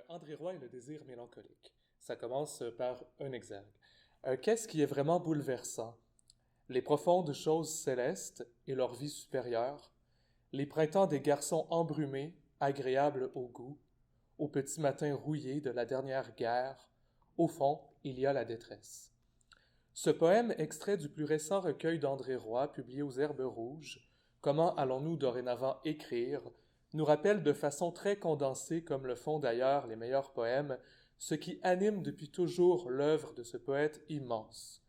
André Roy et le désir mélancolique. Ça commence par un exergue. Qu'est-ce qui est vraiment bouleversant? Les profondes choses célestes et leur vie supérieure, les printemps des garçons embrumés, agréables au goût, au petit matin rouillé de la dernière guerre, au fond, il y a la détresse. Ce poème, extrait du plus récent recueil d'André Roy, publié aux Herbes Rouges, Comment allons-nous dorénavant écrire, nous rappelle de façon très condensée, comme le font d'ailleurs les meilleurs poèmes, ce qui anime depuis toujours l'œuvre de ce poète immense.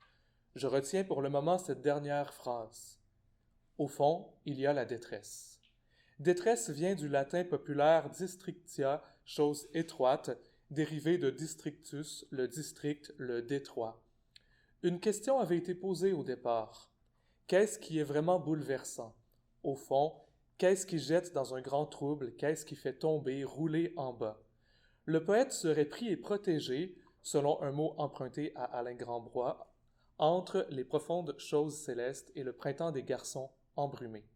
Je retiens pour le moment cette dernière phrase. Au fond, il y a la détresse. Détresse vient du latin populaire districtia, chose étroite, dérivé de districtus, le district, le détroit. Une question avait été posée au départ. Qu'est-ce qui est vraiment bouleversant? Au fond, qu'est-ce qui jette dans un grand trouble? Qu'est-ce qui fait tomber, rouler en bas? Le poète serait pris et protégé, selon un mot emprunté à Alain Grandbois, entre les profondes choses célestes et le printemps des garçons embrumés.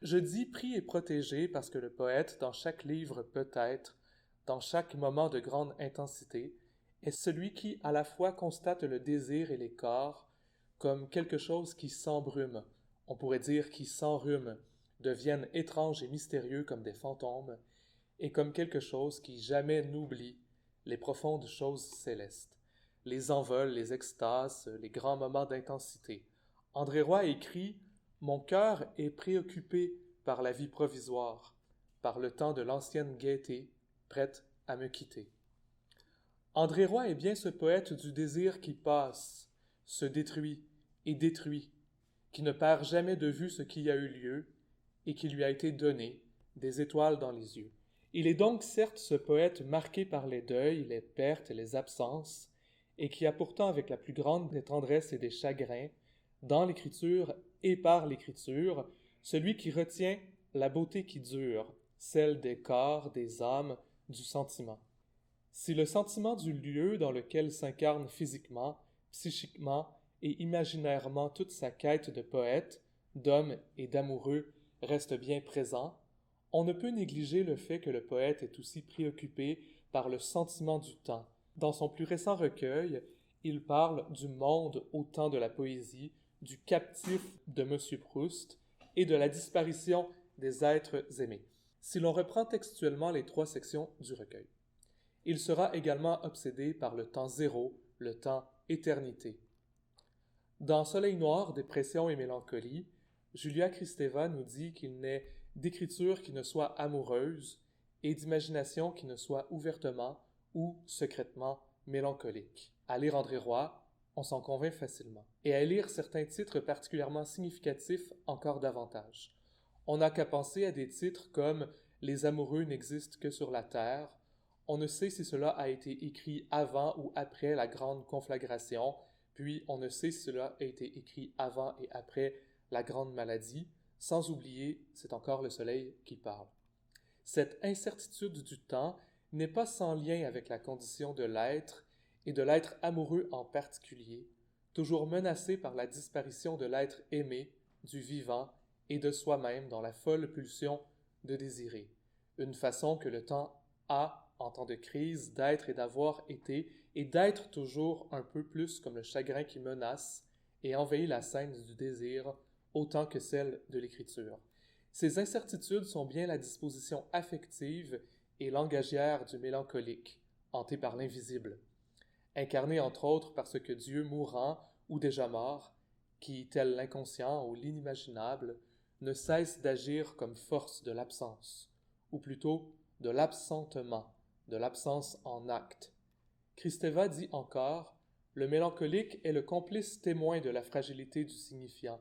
Je dis pris et protégé parce que le poète, dans chaque livre peut-être, dans chaque moment de grande intensité, est celui qui à la fois constate le désir et les corps comme quelque chose qui s'embrume, on pourrait dire qui s'enrhume, deviennent étranges et mystérieux comme des fantômes, et comme quelque chose qui jamais n'oublie les profondes choses célestes, les envols, les extases, les grands moments d'intensité. André Roy écrit « Mon cœur est préoccupé par la vie provisoire, par le temps de l'ancienne gaieté, prête à me quitter. » André Roy est bien ce poète du désir qui passe, se détruit et détruit, qui ne perd jamais de vue ce qui a eu lieu et qui lui a été donné, des étoiles dans les yeux. Il est donc certes ce poète marqué par les deuils, les pertes et les absences, et qui a pourtant avec la plus grande des tendresses et des chagrins, dans l'écriture et par l'écriture, celui qui retient la beauté qui dure, celle des corps, des âmes, du sentiment. Si le sentiment du lieu dans lequel s'incarne physiquement, psychiquement et imaginairement toute sa quête de poète, d'homme et d'amoureux reste bien présent, on ne peut négliger le fait que le poète est aussi préoccupé par le sentiment du temps. Dans son plus récent recueil, il parle du monde au temps de la poésie, du captif de M. Proust et de la disparition des êtres aimés. Si l'on reprend textuellement les 3 sections du recueil. Il sera également obsédé par le temps zéro, le temps éternité. Dans Soleil noir, dépression et mélancolie, Julia Kristeva nous dit qu'il n'est d'écriture qui ne soit amoureuse et d'imagination qui ne soit ouvertement ou secrètement mélancolique. À lire André Roy, on s'en convainc facilement. Et à lire certains titres particulièrement significatifs encore davantage. On n'a qu'à penser à des titres comme « Les amoureux n'existent que sur la terre », on ne sait si cela a été écrit avant ou après la grande conflagration, puis on ne sait si cela a été écrit avant et après la grande maladie, sans oublier, c'est encore le soleil qui parle. Cette incertitude du temps n'est pas sans lien avec la condition de l'être, et de l'être amoureux en particulier, toujours menacé par la disparition de l'être aimé, du vivant et de soi-même dans la folle pulsion de désirer, une façon que le temps a en temps de crise, d'être et d'avoir été, et d'être toujours un peu plus comme le chagrin qui menace et envahit la scène du désir autant que celle de l'écriture. Ces incertitudes sont bien la disposition affective et langagière du mélancolique, hanté par l'invisible, incarné entre autres par ce que Dieu mourant ou déjà mort, qui, tel l'inconscient ou l'inimaginable, ne cesse d'agir comme force de l'absence, ou plutôt de l'absentement, de l'absence en acte. Kristeva dit encore « Le mélancolique est le complice témoin de la fragilité du signifiant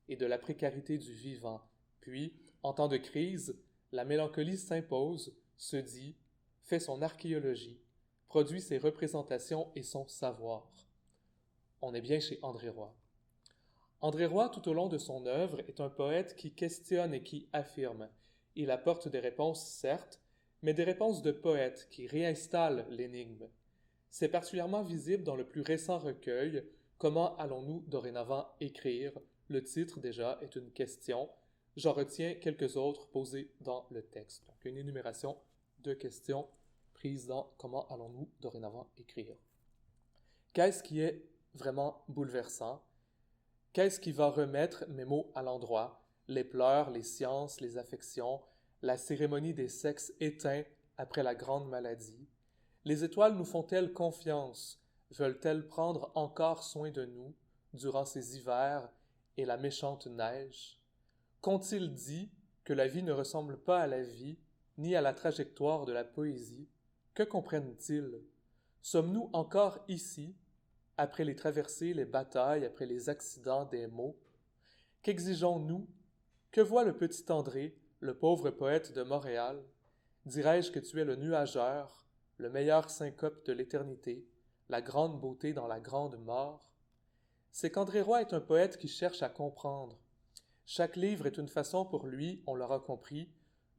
et de la précarité du vivant. Puis, en temps de crise, la mélancolie s'impose, se dit, fait son archéologie, produit ses représentations et son savoir. » On est bien chez André Roy. André Roy, tout au long de son œuvre, est un poète qui questionne et qui affirme. Il apporte des réponses, certes, mais des réponses de poète qui réinstallent l'énigme. C'est particulièrement visible dans le plus récent recueil « Comment allons-nous dorénavant écrire ?» Le titre, déjà, est une question. J'en retiens quelques autres posées dans le texte. Donc, une énumération de questions prise dans comment allons-nous dorénavant écrire. Qu'est-ce qui est vraiment bouleversant? Qu'est-ce qui va remettre mes mots à l'endroit? Les pleurs, les sciences, les affections, la cérémonie des sexes éteints après la grande maladie. Les étoiles nous font-elles confiance? Veulent-elles prendre encore soin de nous durant ces hivers et la méchante neige? Qu'ont-ils dit que la vie ne ressemble pas à la vie, ni à la trajectoire de la poésie? Que comprennent-ils? Sommes-nous encore ici, après les traversées, les batailles, après les accidents des mots? Qu'exigeons-nous? Que voit le petit André, le pauvre poète de Montréal? Dirais-je que tu es le nuageur, le meilleur syncope de l'éternité, la grande beauté dans la grande mort? C'est qu'André Roy est un poète qui cherche à comprendre. Chaque livre est une façon pour lui, on l'aura compris,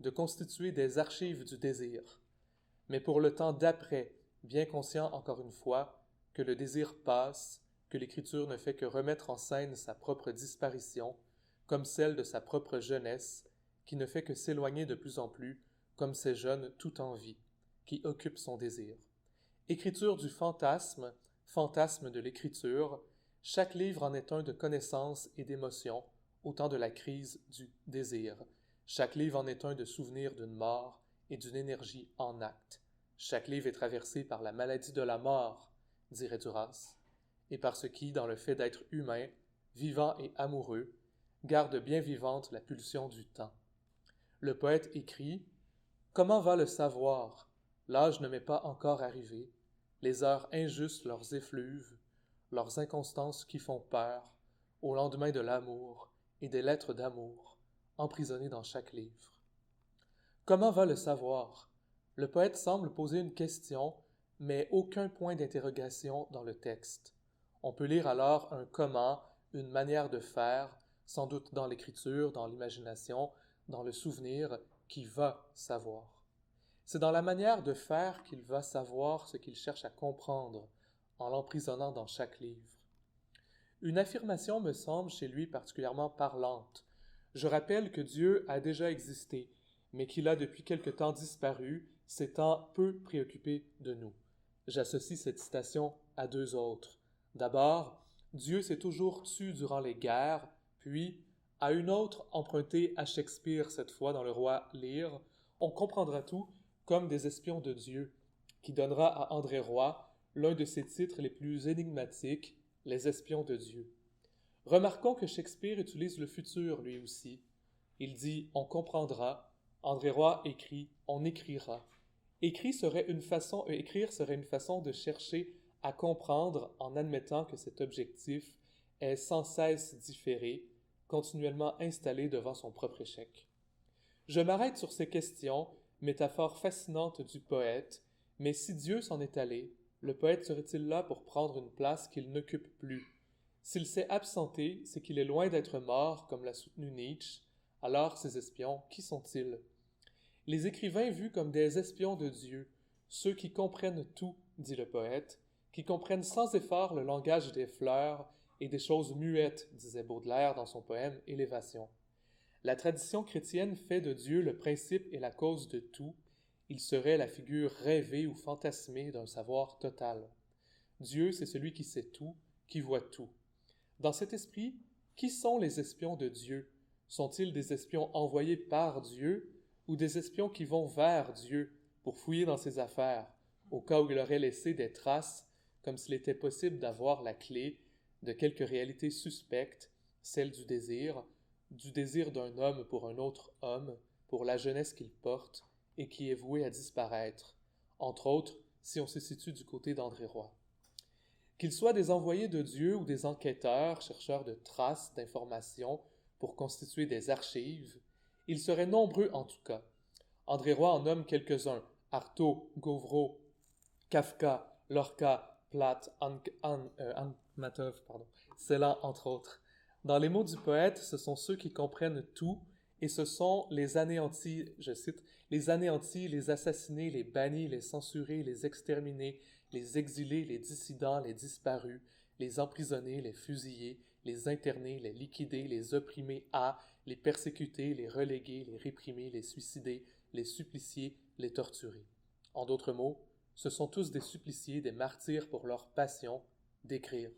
de constituer des archives du désir. Mais pour le temps d'après, bien conscient encore une fois que le désir passe, que l'écriture ne fait que remettre en scène sa propre disparition, comme celle de sa propre jeunesse, qui ne fait que s'éloigner de plus en plus, comme ces jeunes tout en vie, qui occupent son désir. Écriture du fantasme, fantasme de l'écriture, chaque livre en est un de connaissance et d'émotion, au temps de la crise du désir. Chaque livre en est un de souvenir d'une mort et d'une énergie en acte. Chaque livre est traversé par la maladie de la mort, dirait Duras, et par ce qui, dans le fait d'être humain, vivant et amoureux, garde bien vivante la pulsion du temps. Le poète écrit « Comment va le savoir? L'âge ne m'est pas encore arrivé. Les heures injustes leurs effluves, leurs inconstances qui font peur, au lendemain de l'amour et des lettres d'amour, emprisonnées dans chaque livre. » Comment va le savoir? Le poète semble poser une question, mais aucun point d'interrogation dans le texte. On peut lire alors un comment, une manière de faire, sans doute dans l'écriture, dans l'imagination, dans le souvenir, qui va savoir. C'est dans la manière de faire qu'il va savoir ce qu'il cherche à comprendre, en l'emprisonnant dans chaque livre. Une affirmation me semble chez lui particulièrement parlante. Je rappelle que Dieu a déjà existé, mais qu'il a depuis quelque temps disparu, s'étant peu préoccupé de nous. J'associe cette citation à deux autres. D'abord, Dieu s'est toujours tu durant les guerres, puis, à une autre empruntée à Shakespeare cette fois dans Le Roi Lear, on comprendra tout comme des espions de Dieu, qui donnera à André Roy l'un de ses titres les plus énigmatiques, Les espions de Dieu. Remarquons que Shakespeare utilise le futur lui aussi. Il dit « on comprendra », André Roy écrit « on écrira ». Écrire serait une façon de chercher à comprendre en admettant que cet objectif est sans cesse différé, continuellement installé devant son propre échec. Je m'arrête sur ces questions, métaphore fascinante du poète, mais si Dieu s'en est allé, le poète serait-il là pour prendre une place qu'il n'occupe plus? S'il s'est absenté, c'est qu'il est loin d'être mort, comme l'a soutenu Nietzsche. Alors, ces espions, qui sont-ils? Les écrivains vus comme des espions de Dieu, ceux qui comprennent tout, dit le poète, qui comprennent sans effort le langage des fleurs et des choses muettes, disait Baudelaire dans son poème Élévation. La tradition chrétienne fait de Dieu le principe et la cause de tout. Il serait la figure rêvée ou fantasmée d'un savoir total. Dieu, c'est celui qui sait tout, qui voit tout. Dans cet esprit, qui sont les espions de Dieu? Sont-ils des espions envoyés par Dieu ou des espions qui vont vers Dieu pour fouiller dans ses affaires, au cas où il aurait laissé des traces, comme s'il était possible d'avoir la clé de quelque réalité suspecte, celle du désir d'un homme pour un autre homme, pour la jeunesse qu'il porte et qui est vouée à disparaître, entre autres si on se situe du côté d'André Roy. Qu'ils soient des envoyés de Dieu ou des enquêteurs, chercheurs de traces, d'informations pour constituer des archives, ils seraient nombreux en tout cas. André Roy en nomme quelques-uns, Artaud, Gauvreau, Kafka, Lorca, Platt, Akhmatov, Celan entre autres. Dans les mots du poète, ce sont ceux qui comprennent tout, et ce sont les anéantis, je cite, les anéantis, les assassinés, les bannis, les censurés, les exterminés, les exilés, les dissidents, les disparus, les emprisonnés, les fusillés, les internés, les liquidés, les opprimés les persécutés, les relégués, les réprimés, les suicidés, les suppliciés, les torturés. En d'autres mots, ce sont tous des suppliciés, des martyrs pour leur passion d'écrire.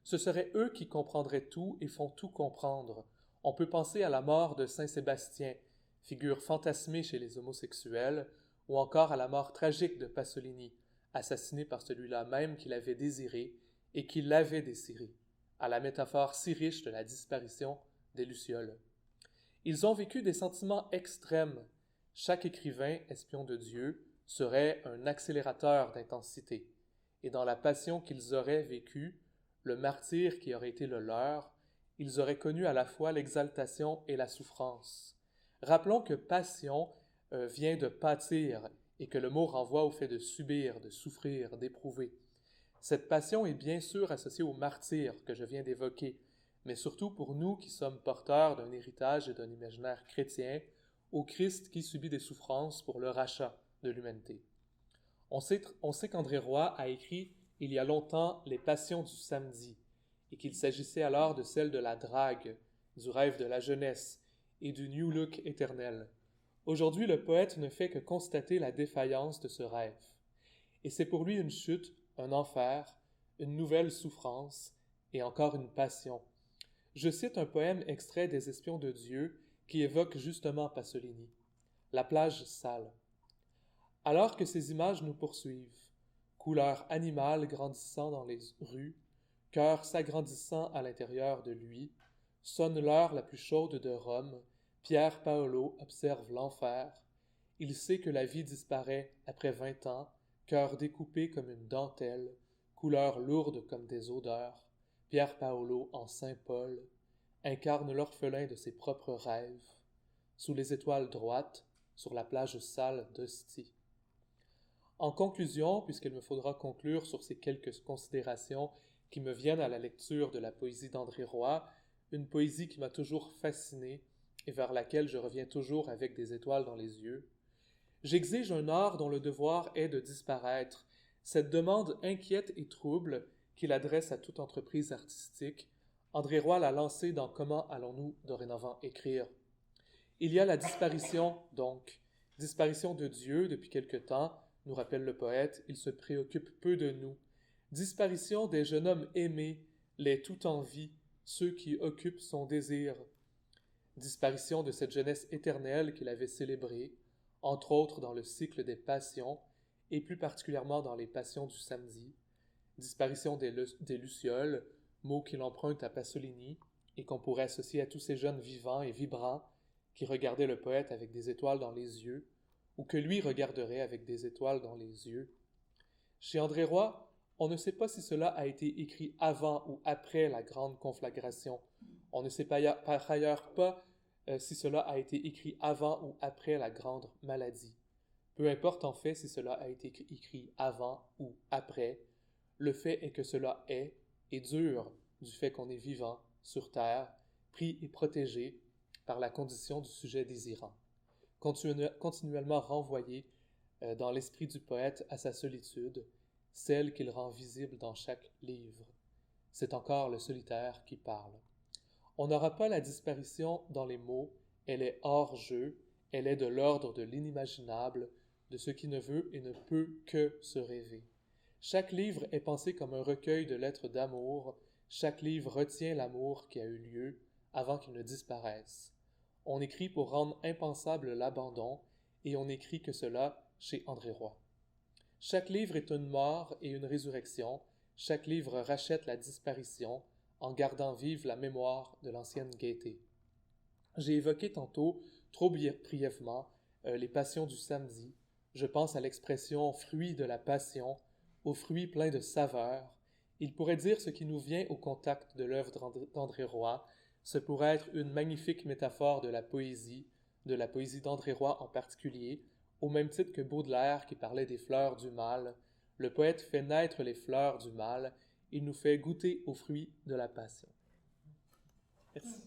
Ce seraient eux qui comprendraient tout et font tout comprendre. On peut penser à la mort de Saint Sébastien, figure fantasmée chez les homosexuels, ou encore à la mort tragique de Pasolini, assassiné par celui-là même qu'il avait désiré et qui l'avait désiré, à la métaphore si riche de la disparition des Lucioles. Ils ont vécu des sentiments extrêmes. Chaque écrivain, espion de Dieu, serait un accélérateur d'intensité. Et dans la passion qu'ils auraient vécue, le martyre qui aurait été le leur, ils auraient connu à la fois l'exaltation et la souffrance. Rappelons que passion vient de pâtir et que le mot renvoie au fait de subir, de souffrir, d'éprouver. Cette passion est bien sûr associée au martyre que je viens d'évoquer, mais surtout pour nous qui sommes porteurs d'un héritage et d'un imaginaire chrétien, au Christ qui subit des souffrances pour le rachat de l'humanité. On sait qu'André Roy a écrit il y a longtemps les Passions du samedi, et qu'il s'agissait alors de celles de la drague, du rêve de la jeunesse et du new look éternel. Aujourd'hui, le poète ne fait que constater la défaillance de ce rêve. Et c'est pour lui une chute, un enfer, une nouvelle souffrance, et encore une passion. Je cite un poème extrait des Espions de Dieu qui évoque justement Pasolini. La plage sale. Alors que ces images nous poursuivent, couleur animale grandissant dans les rues, cœur s'agrandissant à l'intérieur de lui, sonne l'heure la plus chaude de Rome, Pierre Paolo observe l'enfer, il sait que la vie disparaît après 20 ans, cœur découpé comme une dentelle, couleur lourde comme des odeurs, Pierre Paolo en Saint Paul, incarne l'orphelin de ses propres rêves, sous les étoiles droites, sur la plage sale d'Ostie. En conclusion, puisqu'il me faudra conclure sur ces quelques considérations qui me viennent à la lecture de la poésie d'André Roy, une poésie qui m'a toujours fasciné et vers laquelle je reviens toujours avec des étoiles dans les yeux, j'exige un art dont le devoir est de disparaître. Cette demande inquiète et trouble qu'il adresse à toute entreprise artistique, André Roy l'a lancée dans Comment allons-nous dorénavant écrire? Il y a la disparition, donc, disparition de Dieu depuis quelque temps, nous rappelle le poète, il se préoccupe peu de nous. Disparition des jeunes hommes aimés, les tout en vie, ceux qui occupent son désir. Disparition de cette jeunesse éternelle qu'il avait célébrée, entre autres dans le cycle des passions, et plus particulièrement dans les passions du samedi. Disparition des lucioles, mot qu'il emprunte à Pasolini, et qu'on pourrait associer à tous ces jeunes vivants et vibrants qui regardaient le poète avec des étoiles dans les yeux, ou que lui regarderait avec des étoiles dans les yeux. Chez André Roy, on ne sait pas si cela a été écrit avant ou après la grande conflagration. On ne sait par ailleurs pas si cela a été écrit avant ou après la grande maladie. Peu importe en fait si cela a été écrit avant ou après, le fait est que cela est, et dur du fait qu'on est vivant, sur terre, pris et protégé par la condition du sujet désirant, continuellement renvoyé dans l'esprit du poète à sa solitude, celle qu'il rend visible dans chaque livre. C'est encore le solitaire qui parle. On n'aura pas la disparition dans les mots, elle est hors jeu, elle est de l'ordre de l'inimaginable, de ce qui ne veut et ne peut que se rêver. Chaque livre est pensé comme un recueil de lettres d'amour, chaque livre retient l'amour qui a eu lieu avant qu'il ne disparaisse. On écrit pour rendre impensable l'abandon, et on écrit que cela chez André Roy. Chaque livre est une mort et une résurrection, chaque livre rachète la disparition, en gardant vive la mémoire de l'ancienne gaieté. J'ai évoqué tantôt, trop brièvement, les passions du samedi. Je pense à l'expression « fruit de la passion », aux fruits pleins de saveur. Il pourrait dire ce qui nous vient au contact de l'œuvre d'André Roy. Ce pourrait être une magnifique métaphore de la poésie d'André Roy en particulier, au même titre que Baudelaire qui parlait des fleurs du mal. Le poète fait naître les fleurs du mal, il nous fait goûter aux fruits de la passion. Merci.